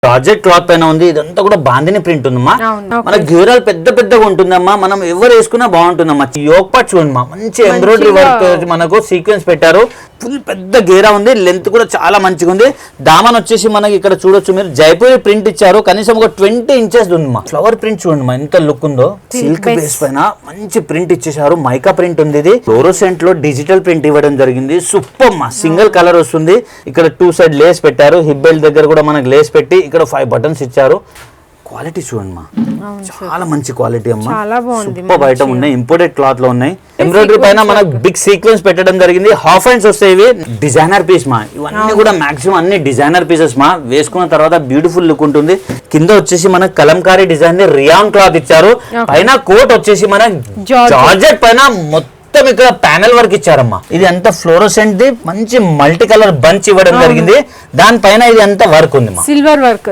Project cloth పైన ఉంది. ఇదంతా కూడా బాందిని ప్రింట్ ఉందమ్మా. మన గేరాలు పెద్ద పెద్దగా ఉంటుందమ్మా. మనం ఎవరు వేసుకున్నా బాగుంటుందమ్మా. యోగ్ పార్ట్ చూడమ్మా, మంచి ఎంబ్రాయిడరీ వర్క్ మనకు సీక్వెన్స్ పెట్టారు. ఫుల్ పెద్ద గేరా ఉంది. లెంత్ కూడా చాలా మంచిగా ఉంది. దామన్ వచ్చేసి మనకి ఇక్కడ చూడొచ్చు మీరు జైపూరి ప్రింట్ ఇచ్చారు. కనీసం ఒక 20 ఇంచెస్ ఉందమ్మా. ఫ్లవర్ ప్రింట్ చూడండి ఎంత లుక్ ఉందో. సిల్క్ బేస్ పైన మంచి ప్రింట్ ఇచ్చేసారు. మైకా ప్రింట్ ఉంది. ఇది ఫ్లోరోసెంట్ లో డిజిటల్ ప్రింట్ ఇవ్వడం జరిగింది. సూపర్ మా సింగిల్ కలర్ వస్తుంది. ఇక్కడ 2 సైడ్ లేస్ పెట్టారు. హిప్ బెల్ట్ దగ్గర కూడా మనకి లేస్ పెట్టి ఇక్కడ 5 బటన్స్ ఇచ్చారు. క్వాలిటీ చూడండి మా, చాలా మంచి క్వాలిటీ అమ్మా. సూపర్ ఐటమ్ ఉన్నాయి. ఇంపోర్టెడ్ క్లాత్ లో ఉన్నాయి. ఎంబ్రాయిడరీ పైన మనకు బిగ్ సీక్వెన్స్ పెట్టడం జరిగింది. హాఫ్ హ్యాండ్స్ వస్తాయి. ఇవి డిజైనర్ పీస్ మా. ఇవన్నీ కూడా మాక్సిమం అన్ని డిజైనర్ పీసెస్ మా. వేసుకున్న తర్వాత బ్యూటిఫుల్ లుక్ ఉంటుంది. కింద వచ్చేసి మనకు కలంకారీ డిజైన్ రియాన్ క్లాత్ ఇచ్చారు. పైన కోట్ వచ్చేసి మన జార్జెట్ పైన మొత్తం ఇక్కడ ప్యానెల్ వర్క్ ఇచ్చారమ్మా. ఇది అంత ఫ్లోరోసెంట్ ది మంచి మల్టీ కలర్ బంచ్ ఇవ్వడం జరిగింది. దానిపైన ఇది అంత వర్క్ ఉంది మా, silver work.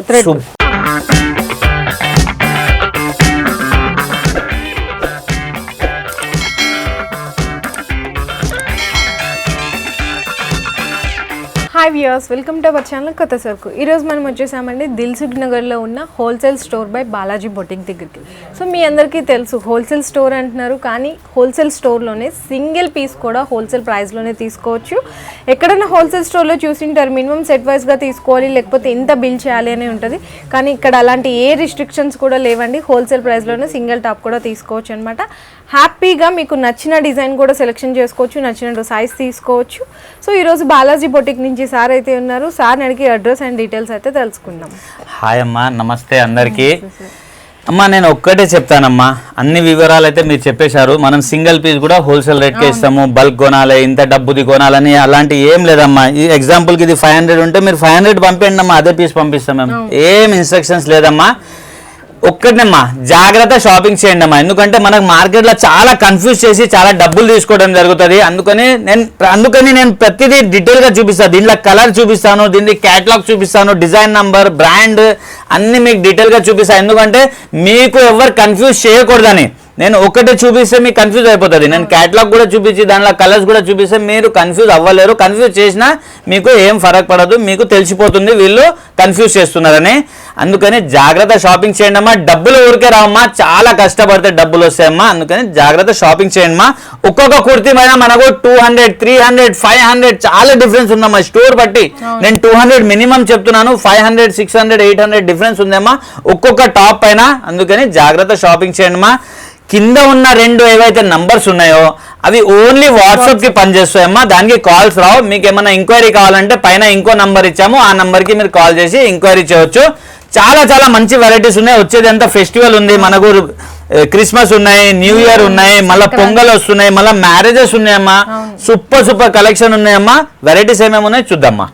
Hi viewers, welcome to our channel కొత్త సరుకు. ఈరోజు మనం వచ్చేసామండి దిల్సుఖ్ నగర్లో ఉన్న wholesale store by Balaji boutique దగ్గరికి. సో మీ అందరికీ తెలుసు హోల్సేల్ స్టోర్ అంటున్నారు, కానీ హోల్సేల్ స్టోర్లోనే సింగిల్ పీస్ కూడా హోల్సేల్ ప్రైస్లోనే తీసుకోవచ్చు. ఎక్కడైనా హోల్సేల్ స్టోర్లో చూసింటారు మినిమం సెట్ వైజ్గా తీసుకోవాలి, లేకపోతే ఇంత బిల్ చేయాలి అని ఉంటుంది. కానీ ఇక్కడ అలాంటి ఏ రిస్ట్రిక్షన్స్ కూడా లేవండి. హోల్సేల్ ప్రైస్లోనే సింగిల్ టాప్ కూడా తీసుకోవచ్చు అనమాట. హ్యాపీగా మీకు నచ్చిన డిజైన్ కూడా సెలెక్షన్ చేసుకోవచ్చు, నచ్చిన సైజ్ తీసుకోవచ్చు. సో ఈరోజు బాలాజీ బొటిక్ నుంచి సార్ అయితే ఉన్నారు. సార్ అడిగి అడ్రస్ అండ్ డీటెయిల్స్ అయితే తెలుసుకుందాం. హాయ్ అమ్మా, నమస్తే అందరికీ. అమ్మా నేను ఒక్కటే చెప్తానమ్మా, అన్ని వివరాలు అయితే మీరు చెప్పేశారు. మనం సింగిల్ పీస్ కూడా హోల్సేల్ రేట్కి ఇస్తాము. బల్క్ కొనాలి, ఇంత డబ్బుది కొనాలని అలాంటి ఏం లేదమ్మా. ఈ ఎగ్జాంపుల్కి ఇది 500 ఉంటే మీరు 500 పంపేయండి అమ్మా, అదే పీస్ పంపిస్తాం మేము. ఏం ఇన్స్ట్రక్షన్స్ లేదమ్మా. ఒక్కటేమ్మా, జాగ్రత్త షాపింగ్ చేయండి అమ్మా. ఎందుకంటే మనకు మార్కెట్లో చాలా కన్ఫ్యూజ్ చేసి చాలా డబ్బులు తీసుకోవడం జరుగుతుంది. అందుకని నేను ప్రతిదీ డీటెయిల్గా చూపిస్తాను. దీంట్లో కలర్ చూపిస్తాను, దీనికి క్యాటలాగ్ చూపిస్తాను, డిజైన్ నంబర్, బ్రాండ్ అన్ని మీకు డీటెయిల్గా చూపిస్తాను. ఎందుకంటే మీకు ఎవరు కన్ఫ్యూజ్ చేయకూడదని. నేను ఒకటే చూపిస్తే మీకు కన్ఫ్యూజ్ అయిపోతుంది. నేను క్యాటలాగ్ కూడా చూపించి దాంట్లో కలర్స్ కూడా చూపిస్తే మీరు కన్ఫ్యూజ్ అవ్వలేరు. కన్ఫ్యూజ్ చేసినా మీకు ఏం ఫరక్ పడదు, మీకు తెలిసిపోతుంది వీళ్ళు కన్ఫ్యూజ్ చేస్తున్నారని. అందుకని జాగ్రత్త షాపింగ్ చేయండి అమ్మా. డబ్బులు ఊరికే రావమ్మా, చాలా కష్టపడితే డబ్బులు వస్తాయమ్మా. అందుకని జాగ్రత్త షాపింగ్ చేయండి అమ్మా. ఒక్కొక్క కుర్తీ పైన మనకు 200, 300, 500 చాలా డిఫరెన్స్ ఉందమ్మా స్టోర్ బట్టి. నేను 200 మినిమం చెప్తున్నాను, 500, 600, 800 డిఫరెన్స్ ఉందమ్మా ఒక్కొక్క టాప్ పైన. అందుకని జాగ్రత్త షాపింగ్ చేయండి అమ్మా. కింద ఉన్న 2 ఏవైతే నంబర్స్ ఉన్నాయో అవి ఓన్లీ వాట్సాప్ కి పనిచేస్తాయమ్మా. దానికి కాల్స్ రావు. మీకు ఏమైనా ఎంక్వైరీ కావాలంటే పైన ఇంకో నంబర్ ఇచ్చాము, ఆ నంబర్కి మీరు కాల్ చేసి ఎంక్వైరీ చేయవచ్చు. చాలా చాలా మంచి వెరైటీస్ ఉన్నాయి. వచ్చేది ఎంత ఫెస్టివల్ ఉంది మనకు, క్రిస్మస్ ఉన్నాయి, న్యూ ఇయర్ ఉన్నాయి, మళ్ళీ పొంగల్ వస్తున్నాయి, మళ్ళీ మ్యారేజెస్ ఉన్నాయమ్మా. సూపర్ కలెక్షన్ ఉన్నాయమ్మా. వెరైటీస్ ఏమేమి ఉన్నాయి చూద్దామా.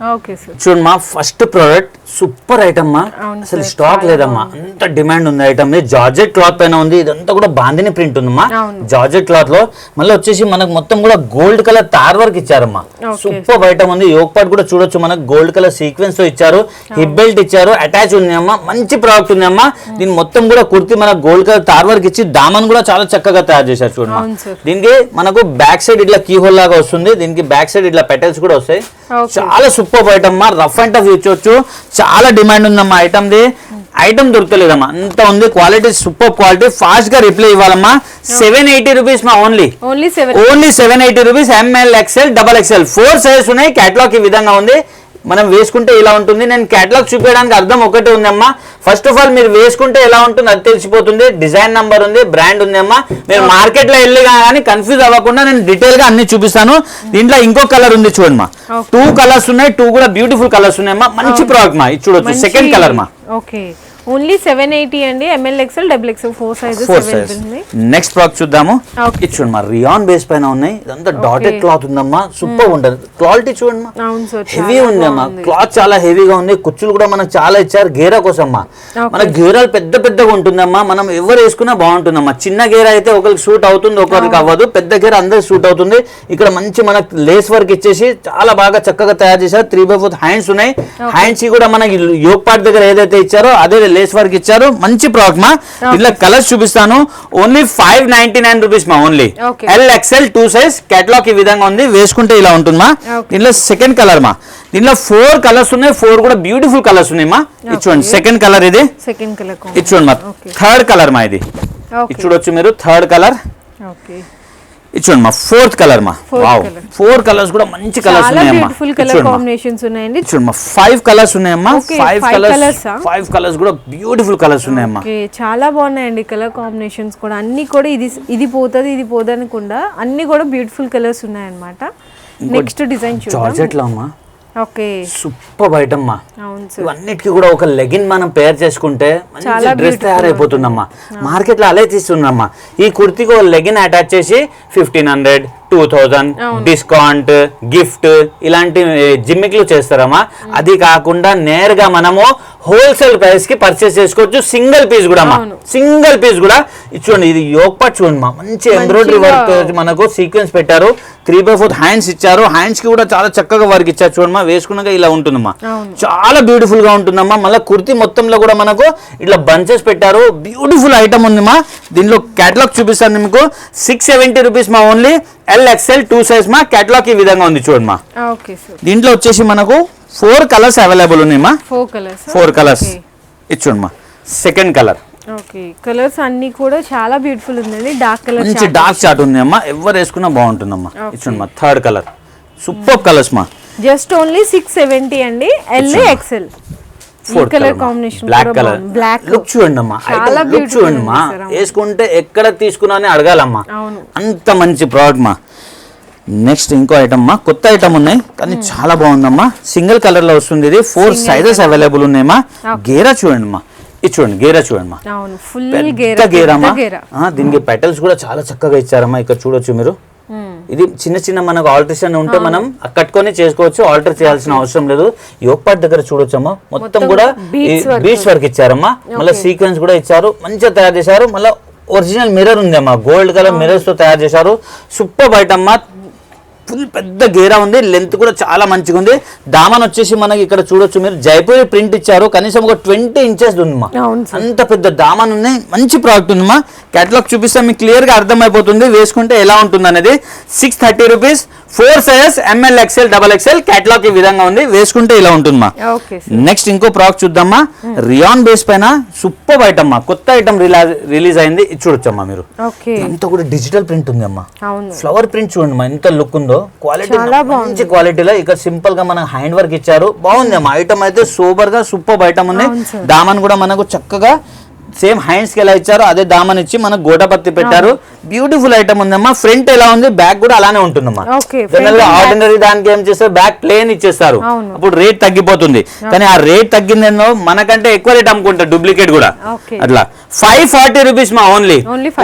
చూడమ్మా, ఫస్ట్ ప్రోడక్ట్ సూపర్ ఐటమ్ మా. అసలు స్టాక్ లేదమ్మా, అంత డిమాండ్ ఉంది ఐటమ్. జార్జెట్ క్లాత్ పైన ఉంది. ఇదంతా కూడా బాందిని ప్రింట్ ఉందమ్మా జార్జెట్ క్లాత్ లో. మళ్ళీ వచ్చేసి మనకు మొత్తం కూడా గోల్డ్ కలర్ తార్ వర్క్ ఇచ్చారమ్మా. సూపర్ ఐటమ్ ఉంది. యోగ్ పార్ట్ కూడా చూడొచ్చు, మనకు గోల్డ్ కలర్ సీక్వెన్స్ తో ఇచ్చారు. హిప్ బెల్ట్ ఇచ్చారు, అటాచ్ ఉందమ్మా. మంచి ప్రోడక్ట్ ఉందమ్మా. దీని మొత్తం కూడా కుర్తి మనకు గోల్డ్ కలర్ తార్ వర్క్ ఇచ్చి దామన్ కూడా చాలా చక్కగా తయారు చేశారు చూడమ్మా. దీనికి మనకు బ్యాక్ సైడ్ ఇట్లా కీ హోల్ లాగా వస్తుంది. దీనికి బ్యాక్ సైడ్ ఇట్లా పెటల్స్ కూడా వస్తాయి. చాలా సూపర్ ఐటమ్ మా. రఫ్ అండ్ టఫ్ ఇచ్చొచ్చు. చాలా డిమాండ్ ఉందమ్మా ఐటమ్ ది. ఐటమ్ దొరకలేదమ్మా, అంత ఉంది. Quality super quality. ఫాస్ట్ గా రిప్లై ఇవ్వాలమ్మా. 780 రూపీస్ మా. Only 780 rupees. ML, XL, XXL 4 sizes ఉన్నాయి. క్యాటలాగ్ ఈ విధంగా ఉంది. మనం వేసుకుంటే ఇలా ఉంటుంది. నేను క్యాటలాగ్ చూపించడానికి అర్థం ఒకటే ఉందమ్మా. ఫస్ట్ ఆఫ్ ఆల్ మీరు వేసుకుంటే ఎలా ఉంటుంది అది తెలిసిపోతుంది. డిజైన్ నంబర్ ఉంది, బ్రాండ్ ఉంది అమ్మా. మీరు మార్కెట్ లో వెళ్ళి కానీ కన్ఫ్యూజ్ అవ్వకుండా నేను డీటెయిల్ గా అన్ని చూపిస్తాను. దీంట్లో ఇంకో కలర్ ఉంది చూడమ్మా. 2 కలర్స్ ఉన్నాయి. 2 కూడా బ్యూటిఫుల్ కలర్స్ ఉన్నాయమ్మా. మంచి ప్రోడక్ట్ మా. ఇది చూడొచ్చు, సెకండ్ కలర్ మా. ఓకే, ఓన్లీ 780 అండి. ML, XL, XXL 4 sizes available ఉంది. నెక్స్ట్ ప్రోడక్ట్ చూద్దాము. ఇది చూడండి మా, రియాన్ బేస్ పైన ఉన్నాయి. ఇదంతా డాటెడ్ క్లాత్ ఉందమ్మా. సూపర్ ఉంటుంది. క్వాలిటీ చూడండి మా, హెవీ ఉందమ్మా. క్లాత్ చాలా హెవీగా ఉంది. కుచ్చులు కూడా మనకు చాలా ఇచ్చారు గేరా కోసం. మన గేరాలు పెద్ద పెద్దగా ఉంటుందమ్మా. మనం ఎవరు వేసుకున్నా బాగుంటుందమ్మా. చిన్న గేర అయితే ఒకరికి సూట్ అవుతుంది, ఒకరికి అవ్వదు. పెద్ద గేర అందరికి సూట్ అవుతుంది. ఇక్కడ మంచి మనకు లేస్ వర్క్ ఇచ్చేసి చాలా బాగా చక్కగా తయారు చేశారు. 3/4 హ్యాండ్స్ ఉన్నాయి. హ్యాండ్స్ కూడా మనకి యోగ్ పార్ట్ దగ్గర ఏదైతే ఇచ్చారో అదే లేస్ వర్క్ ఇచ్చారు, మంచి ప్రోడక్ట్ మా. దీంట్లో కలర్స్ చూపిస్తాను. ఓన్లీ 599 రూపీస్ మా. Only LXL 2 size. కేటలాగ్ ఈ విధంగా ఉంది, వేసుకుంటే ఇలా ఉంటుంది మా. దీంట్లో సెకండ్ కలర్ మా. దీంట్లో 4 కలర్స్ ఉన్నాయి, 4 కూడా బ్యూటిఫుల్ కలర్స్ ఉన్నాయి మా. ఇచ్చుకోండి సెకండ్ కలర్, ఇది ఇచ్చుకోండి మా. థర్డ్ కలర్ మా, ఇది చూడొచ్చు మీరు. థర్డ్ కలర్ ఇచ్చుకోండి మా. ఫోర్త్ కలర్ మా. వావ్, 4 కలర్స్ కూడా మంచి కలర్స్ ఉన్నాయమ్మా. చూడండి మా, 5 కలర్స్ ఉన్నాయమ్మా. 5 కలర్స్ కూడా బ్యూటిఫుల్ కలర్స్ ఉన్నాయమ్మా. చాలా బాగున్నాయండి కలర్ కాంబినేషన్స్ కూడా. అన్ని కూడా ఇది పోతుంది ఇది పోదనకుండా అన్ని కూడా బ్యూటిఫుల్ కలర్స్ ఉన్నాయన్నమాట. నెక్స్ట్ డిజైన్ జార్జెట్ లో అమ్మా. ఓకే, సూపర్ ఐటమ్ మా. ఇవన్నిటికీ కూడా ఒక లెగిన్ మనం పేర్ చేసుకుంటే మంచి డ్రెస్ తయారైపోతుందమ్మా. మార్కెట్ లో అలా తీస్తున్నామ్మా. ఈ కుర్తీకి ఒక లెగిన్ అటాచ్ చేసి 1500, 2000 డిస్కౌంట్, గిఫ్ట్ ఇలాంటి జిమ్మిక్లు చేస్తారమ్మా. అది కాకుండా నేరుగా మనము హోల్సేల్ ప్రైస్ కి పర్చేస్ చేసుకోవచ్చు. సింగిల్ పీస్ కూడా అమ్మా, సింగిల్ పీస్ కూడా. చూడండి, ఇది యోక్ పార్ట్ చూడండి మా. మంచి ఎంబ్రాయిడరీ వర్క్ మనకు సీక్వెన్స్ పెట్టారు. 3/4 హ్యాండ్స్ ఇచ్చారు. హ్యాండ్స్ కి కూడా చాలా చక్కగా వర్క్ ఇచ్చారు చూడమ్మా. వేసుకున్నాక ఇలా ఉంటుందమ్మా, చాలా బ్యూటిఫుల్ గా ఉంటుందమ్మా. మళ్ళీ కుర్తీ మొత్తంలో కూడా మనకు ఇట్లా బంచెస్ పెట్టారు. బ్యూటిఫుల్ ఐటమ్ ఉంది మా. దీనిలో కేటలాగ్ చూపిస్తాను మీకు. 670 రూపీస్ మా. ఓన్లీ LXL 2 సైజ్ మా. కేటలాగ్ ఈ విధంగా ఉంది చూడండి మా. దీంట్లో వచ్చేసి మనకు 4 కలర్స్ అవైలబుల్ ఉన్నాయి మా. 4 కలర్స్ ఇచ్చుకోండి మా. Second colour. ఓకే, కలర్స్ అన్ని కూడా చాలా బ్యూటిఫుల్ ఉందండి. డార్క్ కలర్, మంచి డార్క్ చాట్ ఉంది అమ్మా. ఎవరు వేసుకున్నా బాగుంటుందమ్మా. ఇచ్చుకోండి మా. Third colour. సూపర్ కలర్స్ మా. జస్ట్ ఓన్లీ 670 అండి. LXL colour combination, black colour. Look చూడండి అమ్మా, లుక్ చూడండి మా. వేసుకుంటే ఎక్కడ తీసుకున్నా అని అడగాలమ్మా, అంత మంచి ప్రోడక్ట్ మా. నెక్స్ట్ ఇంకో ఐటమ్ మా. కొత్త ఐటమ్ ఉన్నాయి కానీ చాలా బాగుందమ్మా. సింగిల్ కలర్ లో వస్తుంది. ఇది 4 సైజెస్ అవైలబుల్ ఉన్నాయి మా. గేరా చూడండి మా. ఇది చూడండి, గేరా చూడండి మా. పెద్ద గేరా మా. దీనికి పెటల్స్ కూడా చాలా చక్కగా ఇచ్చారమ్మా. ఇక్కడ చూడొచ్చు మీరు. ఇది చిన్న చిన్న మనకు ఆల్టరేషన్ ఉంటే మనం కట్టుకొని చేసుకోవచ్చు. ఆల్టర్ చేయాల్సిన అవసరం లేదు. యోక్ పార్ట్ దగ్గర చూడొచ్చమ్మా, మొత్తం కూడా బీచ్ వర్క్ ఇచ్చారమ్మా. మళ్ళీ సీక్వెన్స్ కూడా ఇచ్చారు, మంచిగా తయారు చేశారు. మళ్ళీ ఒరిజినల్ మిర్రర్ ఉంది అమ్మా, గోల్డ్ కలర్ మిర్రర్స్ తో తయారు చేశారు. సూపర్ ఐటమ్ అమ్మా. ఫుల్ పెద్ద గేరా ఉంది, లెంత్ కూడా చాలా మంచిగా ఉంది. దామన్ వచ్చేసి మనకి ఇక్కడ చూడొచ్చు మీరు, జైపూరి ప్రింట్ ఇచ్చారు. కనీసం ఒక 20 ఇంచెస్ ఉందమ్మా. అంత పెద్ద దామన్ ఉంది, మంచి ప్రోడక్ట్ ఉందమ్మా. కేటలాగ్ చూపిస్తే మీకు క్లియర్ గా అర్థమైపోతుంది వేసుకుంటే ఎలా ఉంటుంది అనేది. 630 rupees. 4 sizes ML, XL, XXL. Catalogue ఈ విధంగా ఉంది, వేసుకుంటే ఇలా ఉంటుందమ్మా. నెక్స్ట్ ఇంకో ప్రోడక్ట్ చూద్దామా. రియాన్ బేస్ పైన సూపర్ ఐటమ్ మా. కొత్త ఐటమ్ రిలీజ్ అయింది. ఇది చూడొచ్చమ్మా మీరు. అంతా కూడా డిజిటల్ ప్రింట్ ఉంది అమ్మా. ఫ్లవర్ ప్రింట్ చూడండి మా, ఎంత లుక్ ఉందో. క్వాలిటీ మంచి క్వాలిటీలో. ఇక్కడ సింపుల్ గా మనకు హ్యాండ్ వర్క్ ఇచ్చారు. బాగుంది అమ్మా. ఐటమ్ అయితే సూపర్ గా సూపర్ ఐటమ్ ఉంది. దామన్ కూడా మనకు చక్కగా సేమ్ హ్యాండ్స్ కి ఎలా ఇచ్చారో అదే దామన్ ఇచ్చి మనకు గోటపత్తి పెట్టారు. బ్యూటిఫుల్ ఐటమ్ ఉందమ్మా. ఫ్రంట్ ఎలా ఉంది, బ్యాక్ కూడా అలానే ఉంటుందమ్మా. జనరల్ గా ఆర్డినరీ దానికి ఏం చేస్తారు, బ్యాక్ ప్లేన్ ఇచ్చేస్తారు. అప్పుడు రేట్ తగ్గిపోతుంది. కానీ ఆ రేట్ తగ్గిందేనో మనకంటే ఎక్కువ రేట్ అమ్ముకుంటారు డూప్లికేట్ కూడా. అట్లా 540 రూపీస్ మా. Only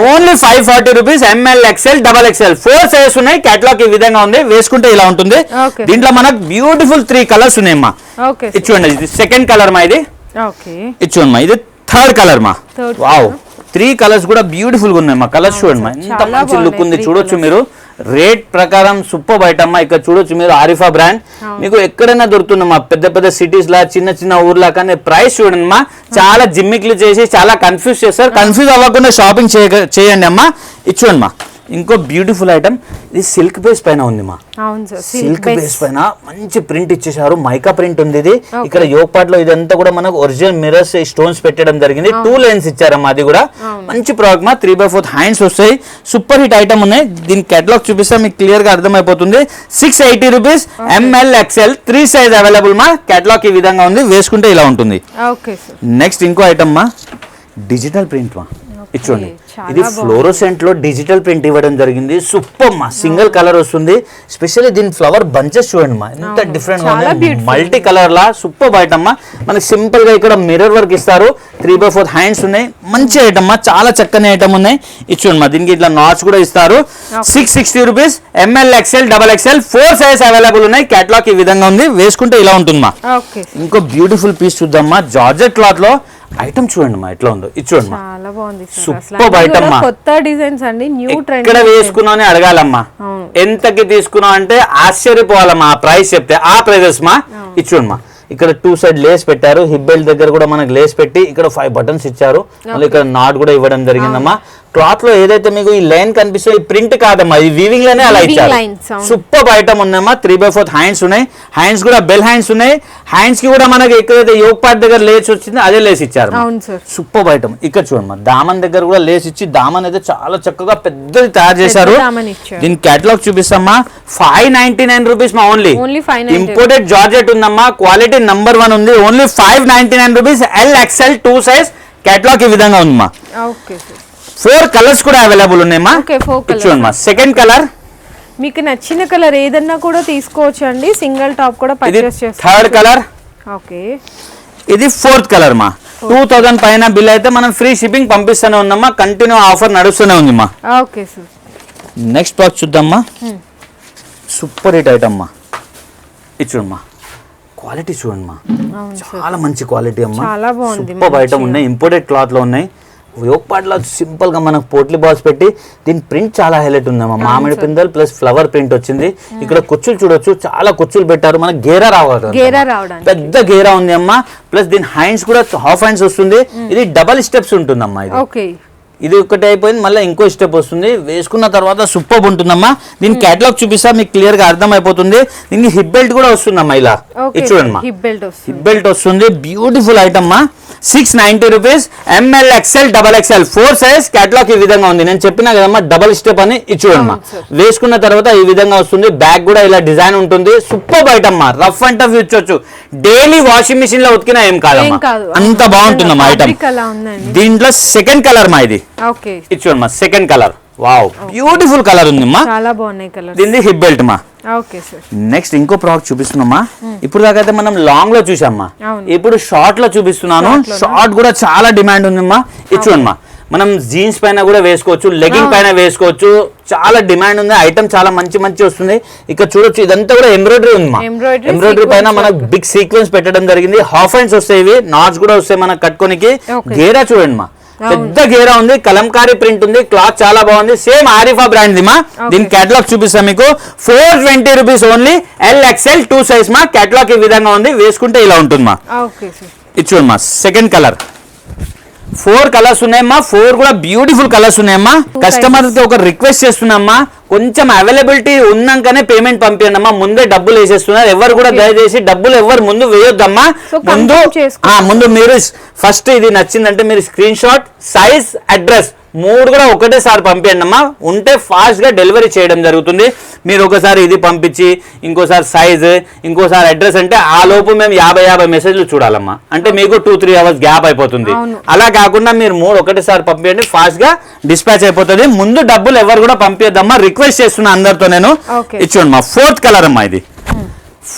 540 rupees. ML, XL, XXL 4 sizes ఉన్నాయి. కేటలాగ్ ఈ విధంగా ఉంది, వేసుకుంటే ఇలా ఉంటుంది. దీంట్లో మనకు బ్యూటిఫుల్ 3 కలర్స్ ఉన్నాయమ్మా. ఇది చూడండి, ఇది సెకండ్ కలర్ మా. ఇది చూడండి మా. ఇది థర్డ్ కలర్ మా. వావ్, 3 కలర్స్ కూడా బ్యూటిఫుల్ గా ఉన్నాయి మా. కలర్స్ చూడండి మా, ఎంత మంచి లుక్ ఉంది. చూడొచ్చు మీరు. రేట్ ప్రకారం సూపర్ ఐటమ్. ఇక్కడ చూడొచ్చు మీరు, ఆరిఫా బ్రాండ్. మీకు ఎక్కడైనా దొరుకుతుందమ్మా, పెద్ద పెద్ద సిటీస్ లా, చిన్న చిన్న ఊర్లా. కానీ ప్రైస్ చూడండి అమ్మా, చాలా జిమ్మిక్లు చేసి చాలా కన్ఫ్యూజ్ చేస్తారు. కన్ఫ్యూజ్ అవ్వకుండా షాపింగ్ చేయండి అమ్మా. ఇచ్చుకోండి మా. ఇంకో బ్యూటిఫుల్ ఐటమ్. ఇది సిల్క్ బేస్ పైన ఉంది మా. సిల్క్ బేస్ పైన మంచి ప్రింట్ ఇచ్చేసారు. మైకా ప్రింట్ ఉంది. ఇది ఇక్కడ యోక్ పార్ట్ లో ఇదంతా కూడా మనకు ఒరిజినల్ మిర్రర్స్, స్టోన్స్ పెట్టడం జరిగింది. 2 లైన్స్ ఇచ్చారమ్మా. అది కూడా మంచి ప్రోడక్ట్ మా. 3/4 హ్యాండ్స్ వస్తాయి. సూపర్ హిట్ ఐటమ్ ఉన్నాయి. దీని కేటలాగ్ చూపిస్తే మీకు క్లియర్ గా అర్థమైపోతుంది. 680 rupees. ML, XL 3 size available మా. కేటలాగ్ ఈ విధంగా ఉంది, వేసుకుంటే ఇలా ఉంటుంది. నెక్స్ట్ ఇంకో ఐటమ్ మా, డిజిటల్ ప్రింట్ మా. ఇచ్చోండి, ఇది ఫ్లోరోసెంట్ లో డిజిటల్ ప్రింట్ ఇవ్వడం జరిగింది. సూపర్ మా. సింగిల్ కలర్ వస్తుంది. స్పెషల్లీ దీని ఫ్లవర్ బంచెస్ చూడండి మా, ఎంత డిఫరెంట్ గా ఉంది. మల్టీ కలర్ లా సూపర్ ఐటమ్ మా. మనకి సింపుల్ గా ఇక్కడ మిర్రర్ వర్క్ ఇస్తారు. 3/4 హ్యాండ్స్ ఉన్నాయి. మంచి ఐటమ్ మా, చాలా చక్కని ఐటమ్ ఉన్నాయి. ఇచ్చోండి మా. దీనికి ఇట్లా నాట్స్ కూడా ఇస్తారు. 660 rupees. ML, XL, XXL 4 size available ఉన్నాయి. కేటలాగ్ ఈ విధంగా ఉంది, వేసుకుంటే ఇలా ఉంటుంది మా. ఇంకో బ్యూటిఫుల్ పీస్ చూద్దాం మా. జార్జెట్ క్లాత్ లో ఐటమ్ చూడండి మా, ఎట్లా ఉందో. ఇది చూడండి మా, చాలా బాగుంది. సూపర్ ఐటమ్ మా. కొత్త డిజైన్స్ అండి, న్యూ ట్రెండ్. ఎక్కడ వేసుకున్నావు అని అడగాలమ్మా. ఎంతకి తీసుకున్నావు అంటే ఆశ్చర్యపోవాలమ్మా. ఆ ప్రైస్ చెప్తే ఆ ప్రైజెస్ మా. ఇది చూడండి మా. ఇక్కడ 2 సైడ్ లేస్ పెట్టారు, హిప్ బెల్ట్ దగ్గర కూడా మనకు లేస్ పెట్టి ఇక్కడ 5 బటన్స్ ఇచ్చారు, మళ్ళీ ఇక్కడ నాట్ కూడా ఇవ్వడం జరిగిందమ్మా. క్లాత్ లో ఏదైతే మీకు ఈ లైన్ కనిపిస్తుందో ఈ ప్రింట్ కాదమ్మా, ఈ వీవింగ్ లోనే అలా ఇచ్చారు. సూపర్ ఐటమ్ ఉందమ్మా. 3/4 హ్యాండ్స్ ఉన్నాయి, హ్యాండ్స్ కూడా బెల్ హ్యాండ్స్ ఉన్నాయి. హ్యాండ్స్ కి కూడా మనకి ఎక్కడైతే యోక్ పార్ట్ దగ్గర లేస్ వచ్చిందో అదే లేస్ ఇచ్చారు. Super item. ఇక్కడ చూడమ్మా, దామన్ దగ్గర కూడా లేస్ ఇచ్చి దామన్ అయితే చాలా చక్కగా పెద్దది తయారు చేశారు. దీని కేటలాగ్ చూపిస్తామా. 599 రూపీస్ మా ఓన్లీ. ఇంపోర్టెడ్ జార్జెట్ ఉందమ్మా, క్వాలిటీ నంబర్ 1 ఉంది. Only 599 rupees. LXL 2 size. Catalogue ఈ విధంగా ఉందమ్మా. 4 కలర్స్ కూడా అవైలబుల్ ఉన్నాయమ్మా. చూడమ్మా, సెకండ్ కలర్ మీకు నచ్చిన కలర్ ఏదన్నా కూడా తీసుకోవచ్చు అండి. సింగిల్ టాప్ కూడా పర్చేస్ చేసుకోవచ్చు. Third colour. ఓకే, ఇది 4th కలర్ మా. 2000 పైన బిల్ అయితే మనం ఫ్రీ షిప్పింగ్ పంపిస్తూనే ఉన్నామా. కంటిన్యూ ఆఫర్ నడుస్తూనే ఉంది మా. Okay sir. నెక్స్ట్ బాక్స్ చూద్దామా. సూపర్ హిట్ ఐటమ్ మా. ఇది చూడమ్మా, క్వాలిటీ చూడమ్మా, చాలా మంచి క్వాలిటీ అమ్మా. సూపర్ ఐటమ్ ఉన్నాయి, ఇంపోర్టెడ్ క్లాత్ లో ఉన్నాయి. యోక్ పార్ట్లో సింపుల్ గా మనకు పోట్లీ బాల్స్ పెట్టి దీని ప్రింట్ చాలా హైలైట్ ఉందమ్మా. మామిడి పిందెల్ ప్లస్ ఫ్లవర్ ప్రింట్ వచ్చింది. ఇక్కడ కుచ్చులు చూడొచ్చు, చాలా కుచ్చులు పెట్టారు. మనకు గేరా రావడం పెద్ద గేరా ఉంది అమ్మా. ప్లస్ దీని హ్యాండ్స్ కూడా హాఫ్ హ్యాండ్స్ వస్తుంది. ఇది డబల్ స్టెప్స్ ఉంటుందమ్మా. ఇది ఒకటి అయిపోయింది, మళ్ళీ ఇంకో స్టెప్ వస్తుంది. వేసుకున్న తర్వాత సూపర్ ఉంటుందమ్మా. దీని కేటలాగ్ చూపిస్తా, మీకు క్లియర్ గా అర్థం అయిపోతుంది. దీనికి హిప్ బెల్ట్ కూడా వస్తుందమ్మా. ఇలా చూడమ్మా, హిప్ బెల్ట్ వస్తుంది. బ్యూటిఫుల్ ఐటమ్ మా. 690 rupees. ML XL XXL 4 size. Catalogue ఈ విధంగా ఉంది. నేను చెప్పినా కదమ్మా డబల్ స్టెప్ అని. ఇచ్చుడమ్మా, వేసుకున్న తర్వాత ఈ విధంగా వస్తుంది. బ్యాగ్ కూడా ఇలా డిజైన్ ఉంటుంది. సూపర్ ఐటమ్ మా. రఫ్ అండ్ టఫ్ ఇచ్చొచ్చు. డైలీ వాషింగ్ మిషన్ లో ఉతికినా ఏం కాదమ్మా, అంత బాగుంటుందమ్మా ఐటమ్. దీంట్లో సెకండ్ కలర్ మా. ఇది ఇచ్చుడమ్మా, second colour. Wow, beautiful colour ఉంది మా. చాలా బాగున్నాయి కలర్. దీన్ని హిప్ బెల్ట్ మా. Okay sir. నెక్స్ట్ ఇంకో ప్రోడక్ట్ చూపిస్తున్నామా. ఇప్పుడు దాకా అయితే మనం లాంగ్ లో చూసామ్మా, ఇప్పుడు షార్ట్ లో చూపిస్తున్నాను. షార్ట్ కూడా చాలా డిమాండ్ ఉందమ్మా. ఇచ్చుడమ్మా, మనం జీన్స్ పైన కూడా వేసుకోవచ్చు, లెగ్గింగ్ పైన వేసుకోవచ్చు. చాలా డిమాండ్ ఉంది. ఐటమ్ చాలా మంచి వస్తుంది. ఇక్కడ చూడొచ్చు, ఇదంతా కూడా ఎంబ్రాయిడరీ ఉందమ్మా. ఎంబ్రాయిడరీ పైన మనకు బిగ్ సీక్వెన్స్ పెట్టడం జరిగింది. హాఫ్ హ్యాండ్స్ వస్తాయి, ఇవి నాట్స్ కూడా వస్తాయి మనకు కట్టుకోనికి. గేరా చూడండి మా, పెద్ద గేరా ఉంది. కలంకారీ ప్రింట్ ఉంది. క్లాత్ చాలా బాగుంది. సేమ్ ఆరిఫా బ్రాండ్ ది మా. దీని కేటలాగ్ చూపిస్తాం మీకు. 420 రూపీస్ ఓన్లీ. LXL 2 సైజ్ మా. కేటలాగ్ ఈ విధంగా ఉంది. వేసుకుంటే ఇలా ఉంటుంది మా. ఇది చూడమ్మా, సెకండ్ కలర్. 4 కలర్స్ ఉన్నాయమ్మా. 4 కూడా బ్యూటిఫుల్ కలర్స్ ఉన్నాయమ్మా. కస్టమర్ తో ఒక రిక్వెస్ట్ చేస్తున్నామ్మా, కొంచెం అవైలబిలిటీ ఉన్నాకనే పేమెంట్ పంపించండి అమ్మా. ముందే డబ్బులు వేసేస్తున్నారు. ఎవరు కూడా దయచేసి డబ్బులు ఎవరు ముందు వేయొద్దమ్మా. ముందు మీరు ఫస్ట్ ఇది నచ్చిందంటే మీరు స్క్రీన్ షాట్, సైజ్, అడ్రస్ 3 కూడా ఒకటేసారి పంపించండి అమ్మా. ఉంటే ఫాస్ట్ గా డెలివరీ చేయడం జరుగుతుంది. మీరు ఒకసారి ఇది పంపించి ఇంకోసారి సైజ్, ఇంకోసారి అడ్రస్ అంటే ఆ లోపు మేము 50 మెసేజ్లు చూడాలమ్మా. అంటే మీకు 2-3 అవర్స్ గ్యాప్ అయిపోతుంది. అలా కాకుండా మీరు 3 ఒకటేసారి పంపించండి, ఫాస్ట్ గా డిస్పాచ్ అయిపోతుంది. ముందు డబ్బులు ఎవరు కూడా పంపించద్దమ్మా. రిక్వెస్ట్ చేస్తున్నా అందరితో నేను. ఇచ్చుకోండి మా. 4th కలర్ అమ్మా. ఇది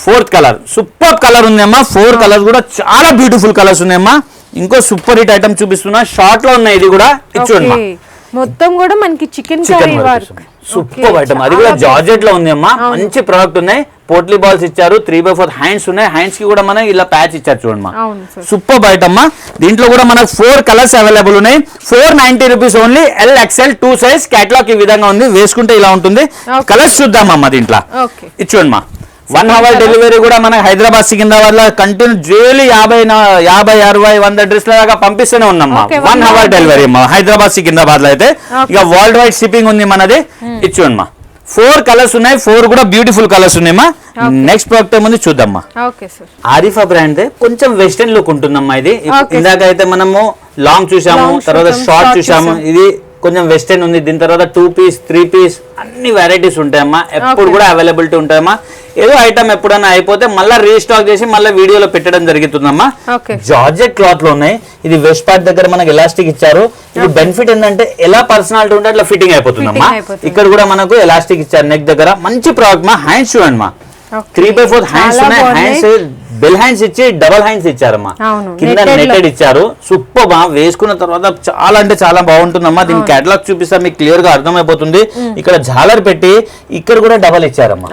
4th కలర్. సూపర్ కలర్ ఉందమ్మా. 4 కలర్స్ కూడా చాలా బ్యూటిఫుల్ కలర్స్ ఉన్నాయమ్మా. ఇంకో సూపర్ హిట్ ఐటమ్ చూపిస్తున్నా. షార్ట్ లో ఉన్నాయి. ఇది కూడా ఇచ్చుకోండి. మొత్తం కూడా మనకి chicken curry work. Super item. అది కూడా జార్జెట్ లో ఉంది అమ్మా. మంచి ప్రోడక్ట్ ఉన్నాయి. పోట్లీ బాల్స్ ఇచ్చారు. 3/4 హ్యాండ్స్ ఉన్నాయి. హ్యాండ్స్ కి కూడా మనం ఇలా ప్యాచ్ ఇచ్చారు చూడమ్మా. సూపర్ ఐటమ్ అమ్మా. దీంట్లో కూడా మనకు 4 కలర్స్ అవైలబుల్ ఉన్నాయి. 490 rupees only. LXL 2 size. Catalogue ఈ విధంగా ఉంది. వేసుకుంటే ఇలా ఉంటుంది. కలర్స్ చూద్దామమ్మా. దీంట్లో ఇది చూడమ్మా. 1 అవర్ డెలివరీ కూడా మన హైదరాబాద్ సికింద్రాబాద్ లో కంటిన్యూ డైలీ 50-60-100 డ్రెస్ల దాకా పంపిస్తూనే ఉన్నామ్మా. 1 అవర్ డెలివరీ అమ్మా హైదరాబాద్ సికింద్రాబాద్ లో అయితే. ఇక వరల్డ్ వైడ్ షిప్పింగ్ ఉంది మనది. ఇచ్చుకోండి. 4 కలర్స్ ఉన్నాయి. 4 కూడా బ్యూటిఫుల్ కలర్స్ ఉన్నాయమ్మా. నెక్స్ట్ ప్రోడక్ట్ ఏముంది చూద్దామా. ఆరిఫా బ్రాండ్ కొంచెం వెస్టర్న్ లుక్ ఉంటుందమ్మా. ఇది ఇందాక అయితే మనము లాంగ్ చూసాము, తర్వాత షార్ట్ చూసాము. ఇది కొంచెం వెస్టర్న్ ఉంది. దీని తర్వాత 2 పీస్ 3 పీస్ అన్ని వెరైటీస్ ఉంటాయమ్మా. ఎప్పుడు కూడా అవైలబిలిటీ ఉంటాయమ్మా. ఏదో ఐటమ్ ఎప్పుడైనా అయిపోతే మళ్ళీ రీస్టాక్ చేసి మళ్ళీ వీడియోలో పెట్టడం జరుగుతుందమ్మా. జార్జెట్ క్లాత్ లో ఉన్నాయి. ఇది వెస్ట్ పార్ట్ దగ్గర మనకి ఎలాస్టిక్ ఇచ్చారు. ఇది బెనిఫిట్ ఏంటంటే ఎలా పర్సనాలిటీ ఉంటే అట్లా ఫిట్టింగ్ అయిపోతుందమ్మా. ఇక్కడ కూడా మనకు ఎలాస్టిక్ ఇచ్చారు నెక్ దగ్గర. మంచి ప్రోడక్ట్ మా. హ్యాండ్స్ చూడండి మా. 3/4 హ్యాండ్స్ ఉన్నాయి. హ్యాండ్స్ బెల్ హ్యాండ్స్ ఇచ్చి డబల్ హ్యాండ్స్ ఇచ్చారమ్మా. కింద నెట్టెడ్ ఇచ్చారు. సూపర్ బా. వేసుకున్న తర్వాత చాలా అంటే చాలా బాగుంటుందమ్మా. దీని కేటలాగ్ చూపిస్తా మీకు క్లియర్ గా అర్థమైపోతుంది. ఇక్కడ జాలర్ పెట్టి ఇక్కడ కూడా డబల్ ఇచ్చారమ్మా.